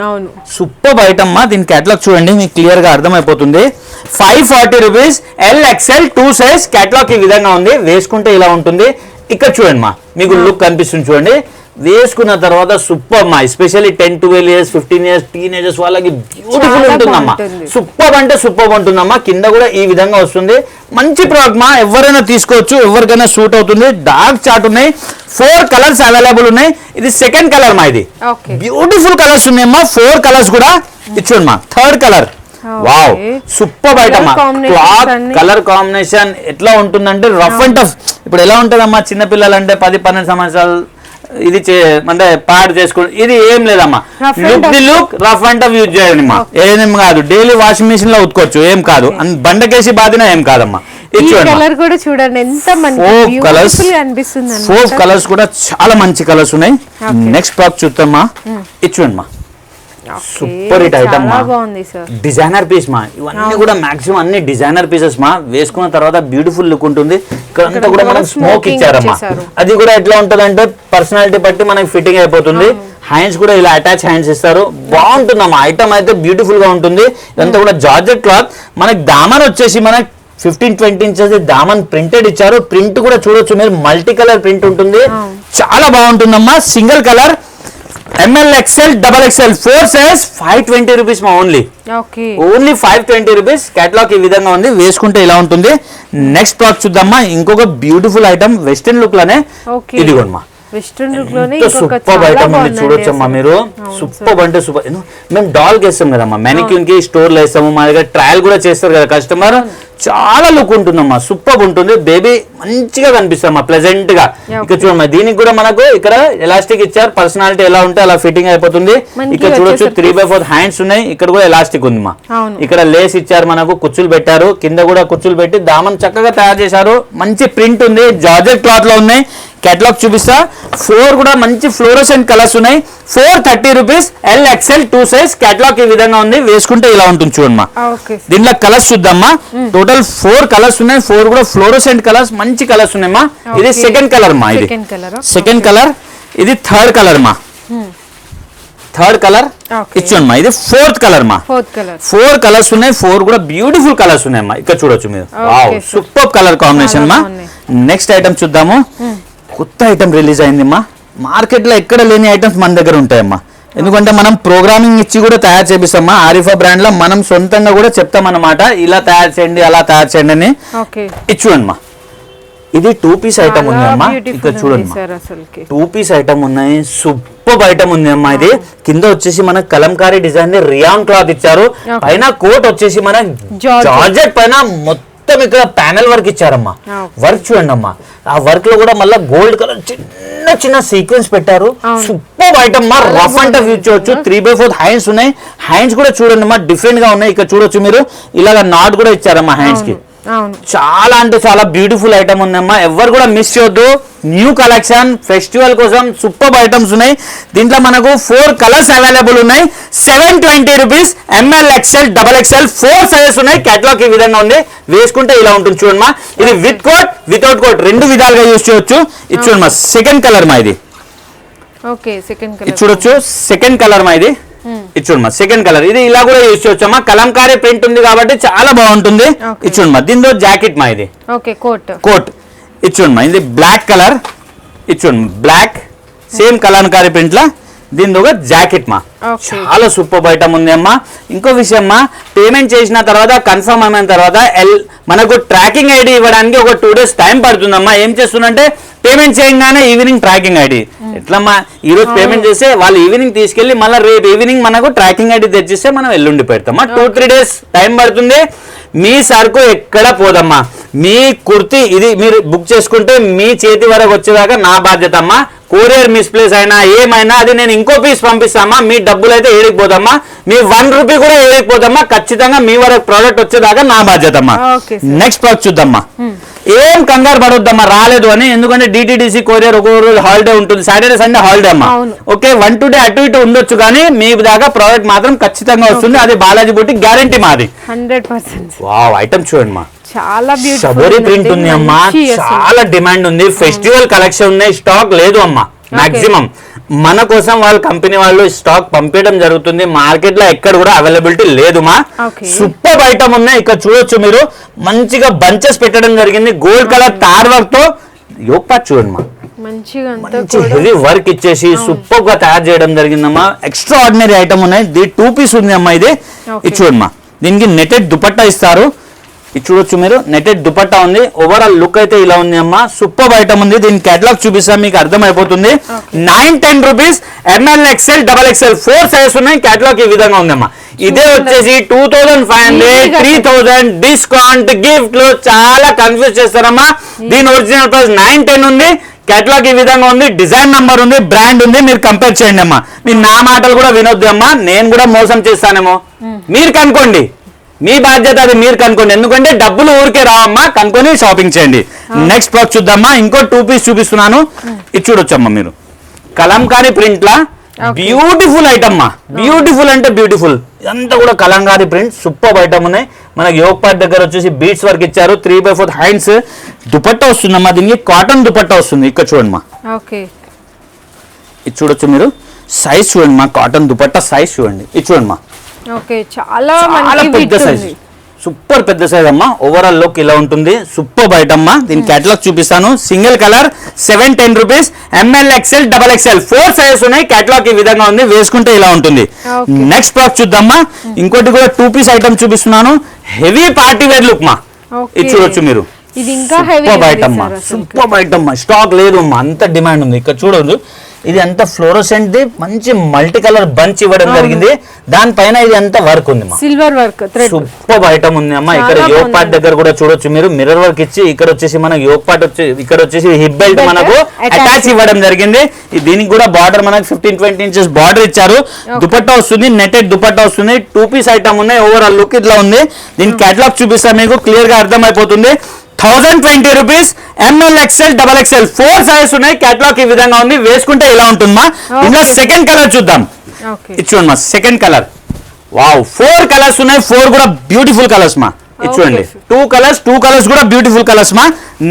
సూపర్ ఐటమ్ అమ్మా. దీని కేటలాగ్ చూడండి, మీకు క్లియర్ గా అర్థమైపోతుంది. 540 రూపీస్. LXL 2 size. కేటలాగ్ ఈ విధంగా ఉంది. వేసుకుంటే ఇలా ఉంటుంది. ఇక్కడ చూడండి మా, మీకు లుక్ కనిపిస్తుంది చూడండి. వేసుకున్న తర్వాత సూపర్ మా, ఎస్పెషల్లీ 10-12 years 15 years టీనేజర్స్ వాళ్ళకి బ్యూటిఫుల్ ఉంటుందమ్మా. సూపర్ అంటే సూపర్ ఉంటుందమ్మా. కింద కూడా ఈ విధంగా వస్తుంది. మంచి ప్రోడక్ట్ మా, ఎవరైనా తీసుకోవచ్చు, ఎవరికైనా సూట్ అవుతుంది. డార్క్ చార్ట్ ఉన్నాయి, 4 కలర్స్ అవైలబుల్ ఉన్నాయి. ఇది సెకండ్ కలర్ మా, ఇది బ్యూటిఫుల్ కలర్స్ ఉన్నాయమ్మా. 4 కలర్స్ కూడా ఇచ్చుండి మా. Third colour wow super item. Cloth colour combination ఎట్లా ఉంటుందంటే రఫ్ అండ్ టఫ్. ఇప్పుడు ఎలా ఉంటుందమ్మా, చిన్నపిల్లలు అంటే 10-12 సంవత్సరాలు ఇది అంటే పాడు చేసుకుని, ఇది ఏం లేదమ్మా. Look rough and tough use చేయండి మా, ఏం కాదు. డైలీ వాషింగ్ మిషన్ లో ఉతుకోవచ్చు, ఏం కాదు. బండకేసి బాధినా ఏం కాదమ్మా. కలర్ కూడా చూడండి ఎంత ఫోర్ కలర్స్ కూడా చాలా మంచి కలర్స్ ఉన్నాయి. నెక్స్ట్ ప్రాక్ చూద్దామా. ఇచ్చుండి మా, సూపర్ హిట్ ఐటమ్ మా, డిజైనర్ పీస్ మా. ఇవన్నీ కూడా మాక్సిమం అన్ని డిజైనర్ పీసెస్ మా. వేసుకున్న తర్వాత బ్యూటిఫుల్ లుక్ ఉంటుంది. ఇక్కడంతా కూడా మనకు స్మోక్ ఇచ్చారమ్మా. అది కూడా ఎట్లా ఉంటది అంటే పర్సనాలిటీ బట్టి మనకి ఫిట్టింగ్ అయిపోతుంది. హ్యాండ్స్ కూడా ఇలా అటాచ్ హ్యాండ్స్ ఇస్తారు, బాగుంటుందమ్మా. ఐటమ్ అయితే బ్యూటిఫుల్ గా ఉంటుంది. ఇదంతా కూడా జార్జెట్ క్లాత్. మనకి దామన్ వచ్చేసి మనకి 15-20 inches దామన్ ప్రింటెడ్ ఇచ్చారు. ప్రింట్ కూడా చూడొచ్చు మీరు, మల్టీ కలర్ ప్రింట్ ఉంటుంది. చాలా బాగుంటుందమ్మా. Single colour ML XL XXL 4 size 520 rupees మా. ఓన్లీ 520 rupees. కేటలాగ్ ఈ విధంగా ఉంది, వేసుకుంటే ఇలా ఉంటుంది. నెక్స్ట్ ప్రాడక్ట్ చూద్దామా. ఇంకొక బ్యూటిఫుల్ ఐటమ్ వెస్టర్న్ లుక్ లోనే, ఇదిగోండి మా. సూపర్ ఐటమ్ ఉంది చూడొచ్చమ్మా మీరు. సూపర్ అంటే సూపర్. మేము డాల్ వేస్తాం కదమ్మా, మ్యానిక్యూన్ కి స్టోర్ లో వేస్తాము. మా దగ్గర ట్రయల్ కూడా చేస్తారు కదా కస్టమర్. చాలా లుక్ ఉంటుందమ్మా, సూపర్ ఉంటుంది. బేబీ మంచిగా కనిపిస్తామా, ప్లెజెంట్ గా. ఇక్కడ చూడమ్మా, దీనికి కూడా మనకు ఇక్కడ ఎలాస్టిక్ ఇచ్చారు. పర్సనాలిటీ ఎలా ఉంటే అలా ఫిట్టింగ్ అయిపోతుంది. ఇక్కడ చూడొచ్చు 3/4 హ్యాండ్స్ ఉన్నాయి. ఇక్కడ కూడా ఎలాస్టిక్ ఉంది మా. ఇక్కడ లేస్ ఇచ్చారు, మనకు కుచ్చులు పెట్టారు. కింద కూడా కుచ్చులు పెట్టి దామన్ చక్కగా తయారు చేశారు. మంచి ప్రింట్ ఉంది, జార్జెట్ క్లాత్ లో ఉన్నాయి. కేటలాగ్ చూపిస్తా. 4 కూడా మంచి ఫ్లోరోసెంట్ కలర్స్ ఉన్నాయి. 430 rupees. L XL 2 size. Catalogue ఈ విధంగా ఉంది, వేసుకుంటే ఇలా ఉంటుంది చూడమ్మా. దీంట్లో కలర్స్ చూద్దామా. టోటల్ 4 కలర్స్ ఉన్నాయి. 4 కూడా ఫ్లోరోసెంట్ కలర్స్, మంచి కలర్స్ ఉన్నాయమ్మా. ఇది సెకండ్ కలర్ మా, ఇది సెకండ్ కలర్. ఇది థర్డ్ కలర్ మా. థర్డ్ కలర్ ఇచ్చోండి మా. ఇది ఫోర్త్ కలర్ మా. 4 కలర్స్ ఉన్నాయి. 4 కూడా బ్యూటిఫుల్ కలర్స్ ఉన్నాయమ్మా. ఇక్కడ చూడొచ్చు మీరు. వావ్ సూపర్ కలర్ కాంబినేషన్ మా. నెక్స్ట్ ఐటమ్ చూద్దాము. కొత్త ఐటమ్ రిలీజ్ అయింది మా. మార్కెట్ లో ఎక్కడ లేని ఐటమ్స్ మన దగ్గర ఉంటాయమ్మా. ఎందుకంటే మనం ప్రోగ్రామింగ్ ఇచ్చి కూడా తయారు చేపిస్తామా. ఆరిఫా బ్రాండ్ లో మనం సొంతంగా కూడా చెప్తాం అన్నమాట, ఇలా తయారు చేయండి అలా తయారు చేయండి అని. ఇచ్చుకోండి మా. ఇది 2 piece ఐటమ్ ఉంది అమ్మా. ఇక్కడ చూడండి, 2 piece ఐటమ్ ఉన్నాయి. సూపర్ ఐటమ్ ఉంది అమ్మా. ఇది కింద వచ్చేసి మన కలంకారీ డిజైన్ రియాన్ క్లాత్ ఇచ్చారు. పైన కోట్ వచ్చేసి మన జార్జెట్ పైన మొత్తం ఇక్కడ ప్యానెల్ వర్క్ ఇచ్చారమ్మా. వర్క్ చూడండి అమ్మా. ఆ వర్క్ లో కూడా మళ్ళీ గోల్డ్ కలర్ చిన్న చిన్న సీక్వెన్స్ పెట్టారు. సూపర్ ఐటమ్ మా. రఫ్ అండ్ టఫ్ యూజ్ చేయొచ్చు. 3/4 హ్యాండ్స్ ఉన్నాయి. హ్యాండ్స్ కూడా చూడండి అమ్మా, డిఫరెంట్ గా ఉన్నాయి. ఇక్కడ చూడొచ్చు మీరు, ఇలాగ నాట్ కూడా ఇచ్చారమ్మా హ్యాండ్స్ కి. చాలా అంటే చాలా బ్యూటిఫుల్ ఐటమ్ ఉందమ్మా. ఎవరు కూడా మిస్ చేయొద్దు. న్యూ కలెక్షన్ ఫెస్టివల్ కోసం సూపర్ ఐటమ్స్ ఉన్నాయి. దీంట్లో మనకు 4 కలర్స్ అవైలబుల్ ఉన్నాయి. 720 rupees. ML XL XXL 4 sizes ఉన్నాయి. కేటలాగ్ ఈ విధంగా ఉంది, వేసుకుంటే ఇలా ఉంటుంది చూడమ్మా. ఇది విత్ కోట్ వితౌట్ కోట్ 2 విధాలుగా యూజ్ చేయొచ్చు. ఇది చూడమ్మా, సెకండ్ కలర్ మా. ఇది చూడొచ్చు, సెకండ్ కలర్ మా. ఇది ఇచ్చుడమ్మా, సెకండ్ కలర్. ఇది ఇలా కూడా యూజ్ చేయొచ్చమ్మా. కలంకారీ ప్రింట్ ఉంది కాబట్టి చాలా బాగుంటుంది. ఇచ్చుడమ్మా. దీంతో జాకెట్ మా. ఇది కోట్ ఇచ్చుడమ్మా. ఇది బ్లాక్ కలర్. ఇచ్చుడమ్మా, బ్లాక్ సేమ్ కలంకారీ ప్రింట్ లా. దీని ఒక జాకెట్ మా. చాలా సూపర్ ఐటమ్ ఉంది అమ్మా. ఇంకో విషయం మా, పేమెంట్ చేసిన తర్వాత కన్ఫర్మ్ అయిన తర్వాత మనకు ట్రాకింగ్ ఐడి ఇవ్వడానికి ఒక 2 days టైం పడుతుందమ్మా. ఏం చేస్తుందంటే పేమెంట్ చేయగానే ఈవినింగ్ ట్రాకింగ్ ఐడి. ఎట్లమ్మా, ఈ రోజు పేమెంట్ చేస్తే వాళ్ళు ఈవినింగ్ తీసుకెళ్లి మళ్ళీ రేపు ఈవినింగ్ మనకు ట్రాకింగ్ ఐడి తెచ్చిస్తే మనం ఎల్లుండి పెడతామా. 2-3 days టైం పడుతుంది. మీ సరుకు ఎక్కడ పోదమ్మా. మీ కుర్తి ఇది మీరు బుక్ చేసుకుంటే మీ చేతి వరకు వచ్చేదాకా నా బాధ్యత అమ్మా. కొరియర్ మిస్ప్లేస్ అయినా ఏమైనా అది నేను ఇంకో పీస్ పంపిస్తామా. మీ డబ్బులు అయితే ఏడికిపోదమ్మా. మీ 1 rupee కూడా ఏడికిపోదమ్మా. ఖచ్చితంగా మీ వరకు ప్రోడక్ట్ వచ్చేదాకా నా బాధ్యత అమ్మా. నెక్స్ట్ ప్రోడక్ట్ చూద్దామా. ఏం కంగారు పడొద్దమ్మా రాలేదు అని, ఎందుకంటే DTDC కొరియర్ ఒక్కొక్క రోజు హాలిడే ఉంటుంది. సాటర్డే సండే హాలిడే అమ్మా. ఓకే, 1-2 days అటు ఇటు ఉండొచ్చు, కానీ మీ దాకా ప్రోడక్ట్ మాత్రం ఖచ్చితంగా వస్తుంది. అది బాలాజీ బుటిక్ గ్యారంటీ మాది. 100%. వావ్ ఐటమ్ చూడండి మా, చాలా షబోరీ ప్రింట్ ఉంది అమ్మా. చాలా డిమాండ్ ఉంది. ఫెస్టివల్ కలెక్షన్ ఉన్నాయి. స్టాక్ లేదు అమ్మా. మాక్సిమం మన కోసం వాళ్ళ కంపెనీ వాళ్ళు స్టాక్ పంపించడం జరుగుతుంది. మార్కెట్ లో ఎక్కడ కూడా అవైలబిలిటీ లేదు మా. సూపర్ ఐటమ్ ఉన్నాయి. ఇక్కడ చూడొచ్చు మీరు, మంచిగా బంచెస్ పెట్టడం జరిగింది. గోల్డ్ కలర్ తార్ వర్క్ తో యోగ్ పార్ట్ చూడండి మా. మంచిగా అంతా మంచి హెవీ వర్క్ ఇచ్చేసి సూపర్ గా తయారు చేయడం జరిగిందమ్మా. ఎక్స్ట్రా ఆర్డినరీ ఐటమ్ ఉన్నాయి. ఇది 2 పీస్ ఉంది అమ్మా. ఇది చూడమ్మా, దీనికి నెటెడ్ దుపట్టా ఇస్తారు. ఇది చూడొచ్చు మీరు, నెటెడ్ దుపట్టా ఉంది. ఓవరాల్ లుక్ అయితే ఇలా ఉంది అమ్మా. సూపర్ ఐటమ్ ఉంది. దీని కేటలాగ్ చూపిస్తాం, మీకు అర్థమైపోతుంది. 910 rupees. ML XL XXL 4 sizes ఉన్నాయి. కేటలాగ్ ఈ విధంగా ఉందమ్మా. ఇదే వచ్చేసి 2500, 3000 డిస్కౌంట్ గిఫ్ట్ లో చాలా కన్ఫ్యూజ్ చేస్తారమ్మా. దీని ఒరిజినల్ ప్రైస్ 910 ఉంది. కేటలాగ్ ఈ విధంగా ఉంది. డిజైన్ నంబర్ ఉంది, బ్రాండ్ ఉంది. మీరు కంపేర్ చేయండి అమ్మా. మీరు నా మాటలు కూడా వినొద్దు అమ్మా, నేను కూడా మోసం చేస్తానేమో. మీరు కనుకోండి, మీ బాధ్యత అది, మీరు కనుకోండి. ఎందుకంటే డబ్బులు ఊరికే రావమ్మా, కనుక్కొని షాపింగ్ చేయండి. నెక్స్ట్ ప్రోడక్ట్ చూద్దామా. ఇంకో 2 పీస్ చూపిస్తున్నాను. ఇది చూడొచ్చమ్మా మీరు, కలంకారీ ప్రింట్ లా బ్యూటిఫుల్ ఐటమ్ మా. బ్యూటిఫుల్ అంటే బ్యూటిఫుల్. ఇదంతా కూడా కలంకారీ ప్రింట్. సూపర్ ఐటమ్ ఉన్నాయి. మనకి యోగ్ పార్ట్ దగ్గర వచ్చేసి బీట్స్ వర్క్ ఇచ్చారు. 3/4 హ్యాండ్స్. దుపట్టా వస్తుందమ్మా, దీనికి కాటన్ దుపట్టా వస్తుంది. ఇక్కడ చూడండి మా, ఇది చూడొచ్చు మీరు. సైజ్ చూడండి మా, కాటన్ దుపట్టా సైజ్ చూడండి. ఇది చూడండి మా, చాలా పెద్ద సైజ్, సూపర్ పెద్ద సైజ్ అమ్మా. ఓవరాల్ లుక్ ఇలా ఉంటుంది. సూపర్ ఐటమ్ అమ్మా. దీని కేటలాగ్ చూపిస్తాను. Single colour 710 rupees. ML XL XXL 4 sizes ఉన్నాయి. కేటలాగ్ ఈ విధంగా ఉంది. వేసుకుంటే ఇలా ఉంటుంది. నెక్స్ట్ ప్రోడక్ట్ చూద్దామా. ఇంకోటి కూడా 2 పీస్ ఐటమ్ చూపిస్తున్నాను. హెవీ పార్టీ వేర్ లుక్ మా. ఇది చూడొచ్చు మీరు. సూపర్ ఐటమ్ మా, సూపర్ ఐటమ్ మా. స్టాక్ లేదు అమ్మా, అంత డిమాండ్ ఉంది. ఇక్కడ చూడొచ్చు, ఇది అంత ఫ్లోరోసెంట్ ది మంచి మల్టీ కలర్ బంచ్ ఇవ్వడం జరిగింది. దానిపైన ఇది అంత వర్క్ ఉంది, సిల్వర్ వర్క్. సూపర్ ఐటమ్ ఉంది అమ్మా. ఇక్కడ యోగ్ పార్ట్ దగ్గర కూడా చూడొచ్చు మీరు, మిర్రర్ వర్క్ ఇచ్చి ఇక్కడ వచ్చేసి మనకు యోగ్ పార్ట్ వచ్చి ఇక్కడ వచ్చేసి హిప్ బెల్ట్ మనకు అటాచ్ ఇవ్వడం జరిగింది. దీనికి కూడా బార్డర్ మనకు 15-20 ఇంచెస్ బార్డర్ ఇచ్చారు. దుపట్టా వస్తుంది, నెటెడ్ దుపట్టా వస్తుంది. 2 పీస్ ఐటమ్ ఉన్నాయి. ఓవరాల్ లుక్ ఇట్లా ఉంది. దీని కేటలాగ్ చూపిస్తా, మీకు క్లియర్ గా అర్థమైపోతుంది. 1020 rupees. ML XL XXL 4 sizes ఉన్నాయి. కేటలాగ్ ఈ విధంగా ఉంది. వేసుకుంటే ఇలా ఉంటుందమ్మా. ఇందులో సెకండ్ కలర్ చూద్దాం. ఇది చూడండి మా, సెకండ్ కలర్. వావ్, 4 కలర్స్ ఉన్నాయి. 4 కూడా బ్యూటిఫుల్ కలర్స్ మా. ఇది చూడండి, 2 కలర్స్ కూడా బ్యూటిఫుల్ కలర్స్ మా.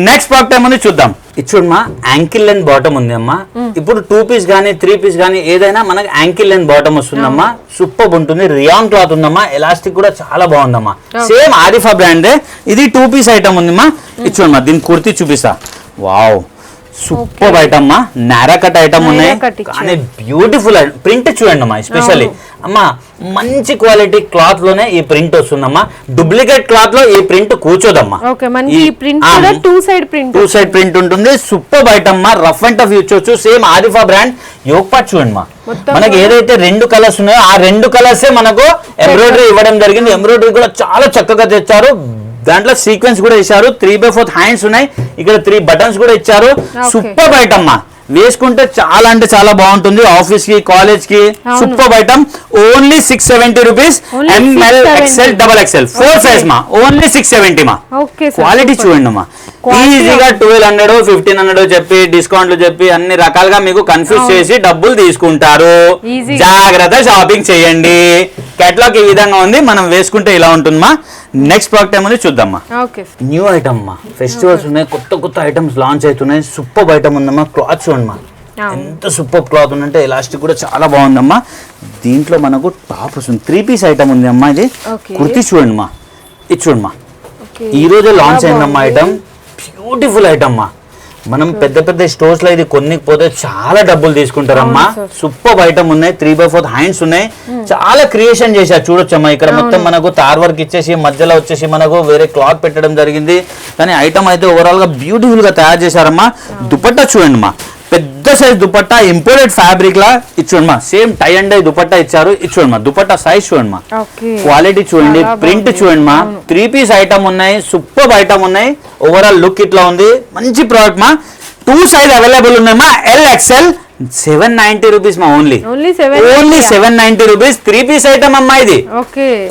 నెక్స్ట్ ప్రోడక్ట్ ఏముంది చూద్దాం. ఇది చూడమ్మా, యాంకిల్ లెంత్ బాటమ్ ఉంది అమ్మా. ఇప్పుడు 2 పీస్ గానీ 3 పీస్ గానీ ఏదైనా మనకి యాంకిల్ లెంత్ బాటమ్ వస్తుందమ్మా. సూపర్ ఉంటుంది. రియాన్ క్లాత్ ఉందమ్మా. ఎలాస్టిక్ కూడా చాలా బాగుందమ్మా. సేమ్ ఆరిఫా బ్రాండే. ఇది 2 పీస్ ఐటమ్ ఉందమ్మా. ఇది చూడమ్మా, దీని కుర్తీ చూపిస్తా. వావ్, సూపర్ ఐటమ్ మా. నారా కట్ ఐటమ్ ఉన్నాయి, కానీ బ్యూటిఫుల్ ప్రింట్ చూడండి అమ్మా. ఎస్పెషల్లీ అమ్మా, మంచి క్వాలిటీ క్లాత్ లోనే ఈ ప్రింట్ వస్తుందమ్మా. డూప్లికేట్ క్లాత్ లో ఈ ప్రింట్ కూర్చోదమ్మా. టూ సైడ్ ప్రింట్ ఉంటుంది. సూపర్ ఐటమ్ మా. రఫ్ అండ్ టఫ్ యూజ్ చేయొచ్చు. Same Arifa brand. Yoke part చూడండి మా, మనకి ఏదైతే 2 కలర్స్ ఉన్నాయో ఆ 2 కలర్సే మనకు ఎంబ్రాయిడరీ ఇవ్వడం జరిగింది. ఎంబ్రాయిడరీ కూడా చాలా చక్కగా తెచ్చారు. దాంట్లో సీక్వెన్స్ కూడా ఇచ్చారు. 3/4 హ్యాండ్స్ ఉన్నాయి. ఇక్కడ 3 బటన్స్ కూడా ఇచ్చారు. సూపర్ ఐటమ్ మా. వేసుకుంటే చాలా అంటే చాలా బాగుంటుంది. ఆఫీస్ కి, కాలేజ్ కి super item. Only 670 rupees. ML XL XXL 4 size మా. ఓన్లీ 670 మా. క్వాలిటీ చూడండి మా. ఈజీగా 1200 1500 చెప్పి డిస్కౌంట్లు చెప్పి అన్ని రకాలుగా మీకు కన్ఫ్యూజ్ చేసి డబ్బులు తీసుకుంటారు. జాగ్రత్త షాపింగ్ చేయండి. కేటలాగ్ ఈ విధంగా ఉంది. మనం వేసుకుంటే ఇలా ఉంటుందమ్మా. నెక్స్ట్ ప్రోడక్ట్ ఏమని చూద్దామా. న్యూ ఐటమ్ మా. ఫెస్టివల్స్ ఉన్నాయి, కొత్త ఐటమ్స్ లాంచ్ అవుతున్నాయి. సూపర్ ఐటమ్ ఉందమ్మా. క్లాత్ చూడండి మా, ఎంత సూపర్ క్లాత్ ఉందంటే ఎలాస్టిక్ కూడా చాలా బాగుందమ్మా. దీంట్లో మనకు టాప్ వస్తుంది. 3 పీస్ ఐటమ్ ఉంది అమ్మా. ఇది కుర్తీ చూడండి మా. ఇది చూడండి మా, ఈ రోజే లాంచ్ అయిందమ్మా ఐటమ్. బ్యూటిఫుల్ ఐటమ్ మా. మనం పెద్ద స్టోర్స్ లో ఇది కొనిపోతే చాలా డబ్బులు తీసుకుంటారమ్మా. సూపర్ ఐటమ్ ఉన్నాయి. 3/4 హ్యాండ్స్ ఉన్నాయి. చాలా క్రియేషన్ చేశారు. చూడొచ్చమ్మా, ఇక్కడ మొత్తం మనకు తార్ వర్క్ ఇచ్చేసి మధ్యలో వచ్చేసి మనకు వేరే క్లాత్ పెట్టడం జరిగింది. కానీ ఐటమ్ అయితే ఓవరాల్ గా బ్యూటిఫుల్ గా తయారు చేశారమ్మా. దుపట్టా చూడండి మా, పెద్ద సైజ్ దుపట్టా. ఇంపోర్టెడ్ ఫ్యాబ్రిక్ లా ఇచ్చుకోండి మా. Same tie and dye dupatta ఇచ్చారు. ఇచ్చుకోండి మా. దుపట్టా సైజ్ చూడండి మా, క్వాలిటీ చూడండి, ప్రింట్ చూడండి మా. 3 పీస్ ఐటమ్ ఉన్నాయి. సూపర్ ఐటమ్ ఉన్నాయి. ఓవరాల్ లుక్ ఇట్లా ఉంది. మంచి ప్రోడక్ట్ మా. 2 సైజ్ అవైలబుల్ ఉన్నాయి మా. L XL 790 రూపీస్ మా. Only 790 rupees. 3 పీస్ ఐటమ్ అమ్మా. ఇది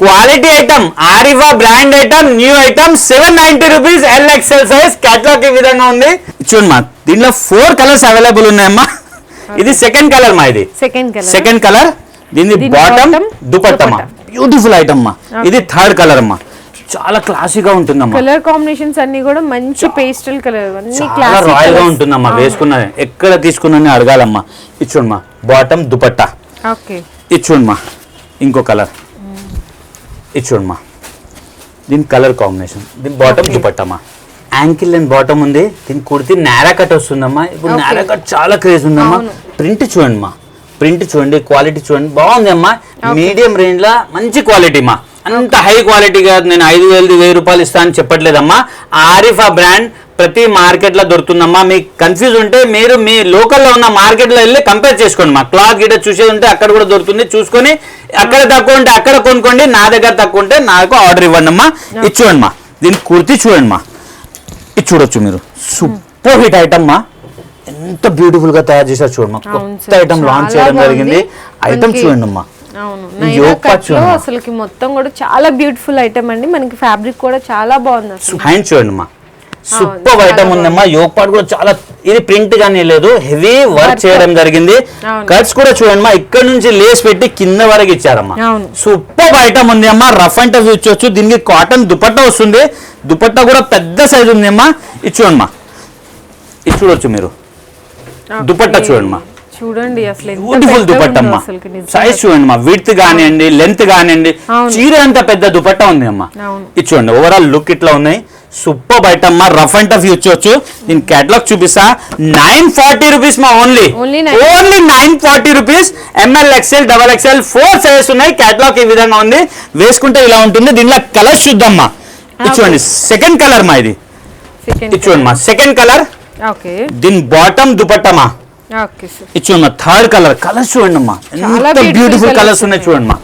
quality item, Arifa brand item, new item. 790 rupees. L XL size. Catalogue ఈ విధంగా ఉంది. చూడండి మా, దీంట్లో 4 కలర్స్ అవైలబుల్ ఉన్నాయమ్మా. ఇది సెకండ్ కలర్ మా. ఇది సెకండ్ కలర్. దీని బాటమ్ దుపట్టా మా. బ్యూటిఫుల్ ఐటమ్ మా. ఇది థర్డ్ కలర్ అమ్మా. చాలా క్లాసీగా ఉంటుందమ్మా. కలర్ కాంబినేషన్స్ అన్ని కూడా మంచి పేస్టల్ కలర్, చాలా రాయల్ గా ఉంటుందమ్మా. వేసుకున్న ఎక్కడ తీసుకున్నా అడగాలమ్మా. ఇచ్చుడమ్మా, బాటమ్ దుపట్టా. ఇచ్చుడమ్మా, ఇంకో కలర్. ఇచ్చుడమ్మా, దీని కలర్ కాంబినేషన్. దీని బాటమ్ దుపట్టమ్మా. యాంకిల్ అండ్ బాటమ్ ఉంది. దీని కుర్తి నారా కట్ వస్తుందమ్మా. ఇప్పుడు నారా కట్ చాలా క్రేజ్ ఉందమ్మా. ప్రింట్ చూడండి మా, ప్రింట్ చూడండి, క్వాలిటీ చూడండి, బాగుంది అమ్మా. మీడియం రేంజ్ లా మంచి క్వాలిటీ మా, అంత హై క్వాలిటీ కాదు. నేను 5,000 1000 రూపాయలు ఇస్తా అని చెప్పట్లేదమ్మా. ఆరిఫా బ్రాండ్ ప్రతి మార్కెట్ లో దొరుకుతుందమ్మా. మీకు కన్ఫ్యూజ్ ఉంటే మీరు మీ లోకల్లో ఉన్న మార్కెట్ లో వెళ్ళి కంపేర్ చేసుకోండి మా. క్లాత్ గిట చూసేది ఉంటే అక్కడ కూడా దొరుకుతుంది, చూసుకొని అక్కడ తక్కువ ఉంటే అక్కడ కొనుక్కోండి, నా దగ్గర తక్కువ ఉంటే నాకు ఆర్డర్ ఇవ్వండి అమ్మా. ఇది చూడండి మా, దీని కుర్తి చూడండి మా, ఇది చూడొచ్చు మీరు. సూపర్ హిట్ ఐటమ్ మా, ఎంత బ్యూటిఫుల్ గా తయారు చేశారు చూడండి మా. కొత్త ఐటమ్ లాంచ్ చేయడం జరిగింది. ఐటమ్ చూడండి అమ్మా, అసలుకి మొత్తం కూడా చాలా బ్యూటిఫుల్ ఐటమ్ అండి. మనకి ఫ్యాబ్రిక్ కూడా చాలా బాగుంది. హ్యాండ్ చూడండి మా, సూపర్ ఐటమ్ ఉందమ్మా. యోగ్ పార్ట్ కూడా చాలా, ఇది ప్రింట్ గానీ లేదు, హెవీ వర్క్ చేయడం జరిగింది. కట్స్ కూడా చూడండి మా, ఇక్కడ నుంచి లేస్ పెట్టి కింద వరకు ఇచ్చారమ్మా. సూపర్ ఐటమ్ ఉంది అమ్మా. రఫ్ అండ్ టఫ్ ఇచ్చొచ్చు. దీనికి కాటన్ దుపట్టా వస్తుంది. దుపట్టా కూడా పెద్ద సైజ్ ఉంది అమ్మా. ఇది చూడండి మా, ఇది చూడొచ్చు మీరు. దుపట్టా చూడండి మా, చూడండి అసలు బ్యూటిఫుల్ దుపట్టమ్మా. సైజ్ చూడండి మా, విడ్త్ కానివ్వండి, లెంత్ కానివ్వండి, చీర అంత పెద్ద దుపట్టా ఉంది అమ్మా. ఇది చూడండి, ఓవరాల్ లుక్ ఇట్లా ఉన్నాయి. సూపర్ ఐటమ్ మా, రఫ్ అండ్ టఫ్ ఇచ్చొచ్చు. దీని కేటలాగ్ చూపిస్తా. 940 రూపీస్ మా, only 940 rupees. ML XL XXL 4 sizes ఉన్నాయి. కేటలాగ్ ఈ విధంగా ఉంది, వేసుకుంటే ఇలా ఉంటుంది. దీనిలో కలర్స్ చూద్దామ్మా. ఇది చూడండి, సెకండ్ కలర్ మా, ఇది చూడండి మా, సెకండ్ కలర్. దీని బాటమ్ దుపట్టమా. ఇది చూడమ్మా, థర్డ్ కలర్. కలర్స్ చూడండి అమ్మా, ఎంత బ్యూటిఫుల్ కలర్స్ ఉన్నాయి చూడండి మా.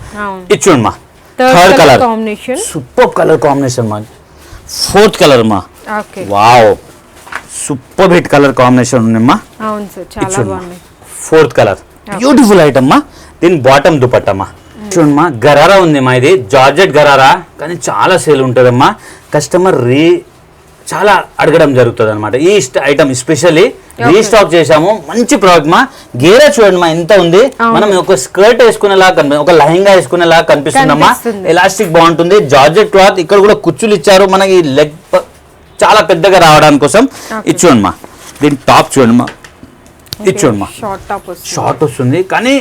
ఇది చూడండి మా, third colour, super colour combination మా. ఫోర్త్ కలర్ మా, wow, super hit colour combination ఉందమ్మా. ఫోర్త్ కలర్, బ్యూటిఫుల్ ఐటమ్ మా. దీని బాటమ్ దుపట్టమ్మా. చూడండి మా, గరారా ఉంది మా. ఇది జార్జెట్ గరారా, కానీ చాలా సేల్ ఉంటుందమ్మా. కస్టమర్ చాలా అడగడం జరుగుతుంది అనమాట. ఈ ఐటమ్ ఎస్పెషల్లీ రీస్టాక్ చేశాము. మంచి ప్రోడక్ట్ మా. గేరా చూడండి మా, ఎంత ఉంది. మనం ఒక స్కర్ట్ వేసుకునేలా కనిపిస్తుంది, ఒక లెహంగా వేసుకునేలా కనిపిస్తుందమ్మా. ఎలాస్టిక్ బాగుంటుంది, జార్జెట్ క్లాత్. ఇక్కడ కూడా కుచ్చులు ఇచ్చారు మనకి, లెగ్ చాలా పెద్దగా రావడానికి కోసం. ఇది చూడండి మా, దీని టాప్ చూడండి మా. ఇది చూడండి మా, షార్ట్ వస్తుంది కానీ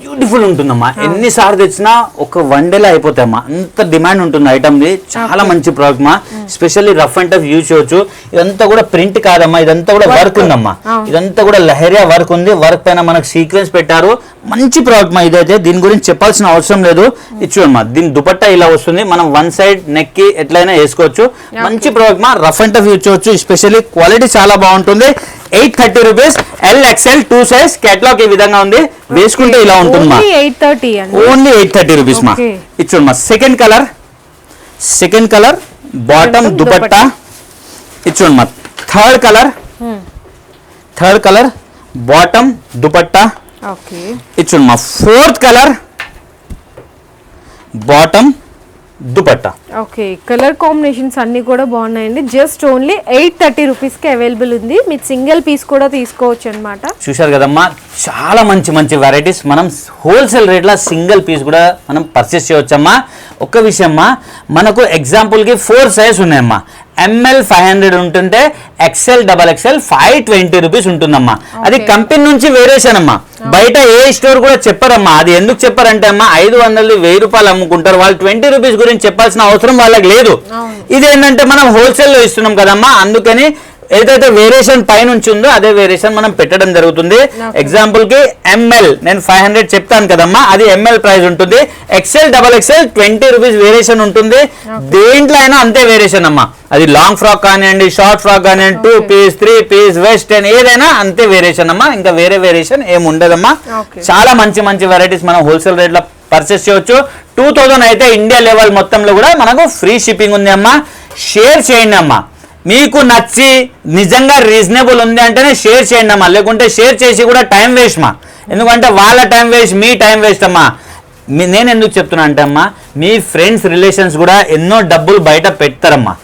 బ్యూటిఫుల్ ఉంటుందమ్మా. ఎన్నిసార్లు తెచ్చినా ఒక 1 డేలో అయిపోతాయమ్మా, అంత డిమాండ్ ఉంటుంది ఐటమ్ ది. చాలా మంచి ప్రోడక్ట్ మా, specially rough and tough use చేయొచ్చు. ఇదంతా కూడా ప్రింట్ కాదమ్మా, ఇదంతా కూడా వర్క్ ఉందమ్మా. ఇదంతా కూడా లహరియా వర్క్ ఉంది. వర్క్ పైన మనకు సీక్వెన్స్ పెట్టారు. మంచి ప్రోడక్ట్ మా ఇదైతే, దీని గురించి చెప్పాల్సిన అవసరం లేదు. ఇది చూడమ్మా, దీని దుపట్టా ఇలా వస్తుంది. మనం వన్ సైడ్ నెక్ కి ఎట్లయినా వేసుకోవచ్చు. మంచి ప్రోడక్ట్ మా, రఫ్ అండ్ టఫ్ యూజ్ చేయొచ్చు. స్పెషల్లీ క్వాలిటీ చాలా బాగుంటుంది. 830 rupees. LL XL 2 size. Catalogue ఈ విధంగా ఉంది, వేసుకుంటే ఇలా ఉంటుంది మా. ఓన్లీ 830 రూపీస్ మా. ఇది చూడమ్మా, second colour, second colour bottom dupatta. ఇది చూడమ్మా, third colour, third colour bottom dupatta. ఇది చూడమ్మా, fourth colour bottom dupatta. Okay, colour combinations అన్ని కూడా బాగున్నాయండి. జస్ట్ ఓన్లీ 830 రూపీస్ కి అవైలబుల్ ఉంది. మీరు సింగిల్ పీస్ కూడా తీసుకోవచ్చు అన్నమాట. చూశారు కదమ్మా, చాలా మంచి మంచి వెరైటీస్. మనం హోల్సేల్ రేట్ల సింగిల్ పీస్ కూడా మనం పర్చేస్ చేయవచ్చమ్మా. ఒక్క విషయమ్మా, మనకు ఎగ్జాంపుల్కి 4 సైజ్ ఉన్నాయమ్మా. ML 500 ఉంటుంటే XL XXL 520 రూపీస్ ఉంటుందమ్మా. అది కంపెనీ నుంచి వేరియేషన్ అమ్మా. బయట ఏ స్టోర్ కూడా చెప్పరమ్మా. అది ఎందుకు చెప్పారంటే అమ్మా, 500 1000 రూపాయలు అమ్ముకుంటారు వాళ్ళు. 20 రూపీస్ గురించి చెప్పాల్సిన అవసరం వాళ్ళకి లేదు. ఇదేంటంటే మనం హోల్సేల్ లో ఇస్తున్నాం కదమ్మా, అందుకని ఏదైతే వేరియేషన్ పైనుంచి ఉందో అదే వేరియేషన్ మనం పెట్టడం జరుగుతుంది. ఎగ్జాంపుల్ కి ML నేను 500 చెప్తాను కదమ్మా, అది ML ప్రైస్ ఉంటుంది. XL XXL 20 రూపీస్ వేరియేషన్ ఉంటుంది. దేంట్లో అయినా అంతే వేరియేషన్ అమ్మా. అది లాంగ్ ఫ్రాక్ కానివ్వండి, షార్ట్ ఫ్రాక్ కానివ్వండి, 2 పీస్ 3 పీస్ వెస్టర్న్ ఏదైనా అంతే వేరియేషన్ అమ్మా. ఇంకా వేరే వేరియేషన్ ఏమి ఉండదమ్మా. చాలా మంచి మంచి వెరైటీస్ మనం హోల్సేల్ రేట్ లో పర్చేస్ చేయొచ్చు. 2000 అయితే ఇండియా లెవెల్ మొత్తంలో కూడా మనకు ఫ్రీ షిప్పింగ్ ఉంది అమ్మా. షేర్ చేయండి అమ్మా, మీకు నచ్చి నిజంగా రీజనబుల్ ఉంది అంటేనే షేర్ చేయండి అమ్మా. లేకుంటే షేర్ చేసి కూడా టైం వేస్ట్ మా. ఎందుకంటే వాళ్ళ టైం వేస్ట్, మీ టైం వేస్ట్ అమ్మా. నేను ఎందుకు చెప్తున్నా అంటే అమ్మా, మీ ఫ్రెండ్స్ రిలేషన్స్ కూడా ఎన్నో డబ్బులు బయట పెడతారమ్మా,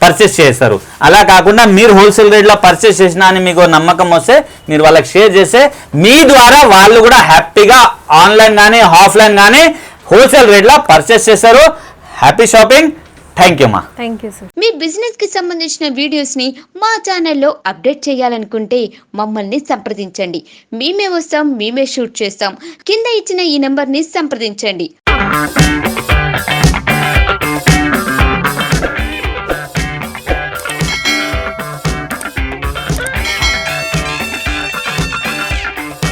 పర్చేస్ చేస్తారు. అలా కాకుండా మీరు హోల్సేల్ రేట్లో పర్చేస్ చేసినా అని మీకు నమ్మకం వస్తే మీరు వాళ్ళకి షేర్ చేస్తే మీ ద్వారా వాళ్ళు కూడా హ్యాపీగా ఆన్లైన్ కానీ ఆఫ్లైన్ కానీ హోల్సేల్ రేట్లో పర్చేస్ చేస్తారు. Happy shopping. థ్యాంక్ యూ మా. Thank you sir. Me business కి సంబంధించిన వీడియోస్ ని మా ఛానల్లో అప్డేట్ చేయాలనుకుంటే మమ్మల్ని సంప్రదించండి. మేమే వస్తాం, మేమే షూట్ చేస్తాం. కింద ఇచ్చిన ఈ నెంబర్ ని సంప్రదించండి.